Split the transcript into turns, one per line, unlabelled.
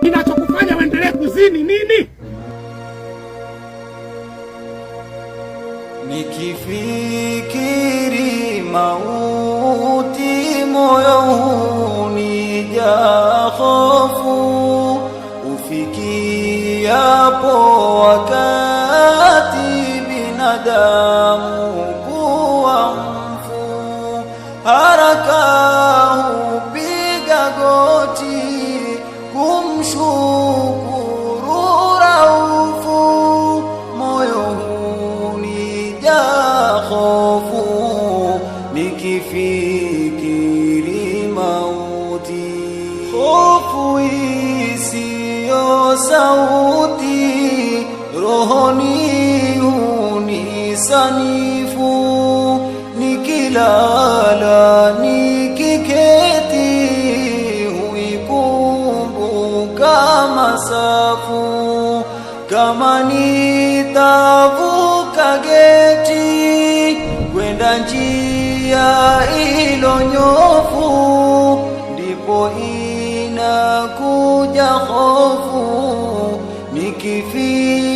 Kinachokufanya uendelee kuzini nini?
Nikifikiri mauti moyo hunijaa hofu, ufikiapo wakati binadamu kuwa mfu, haraka hupiga goti kumshukuru Raufu, moyo hunijaa hofu nikifikiri mauti, hofu isiyo sauti rohoni hunisanifu, nikilala nikiketi huikumbuka masafu, kama nitavuka geti kwenda njia ilo nyofu, ndipo inakuja hofu nikifikiri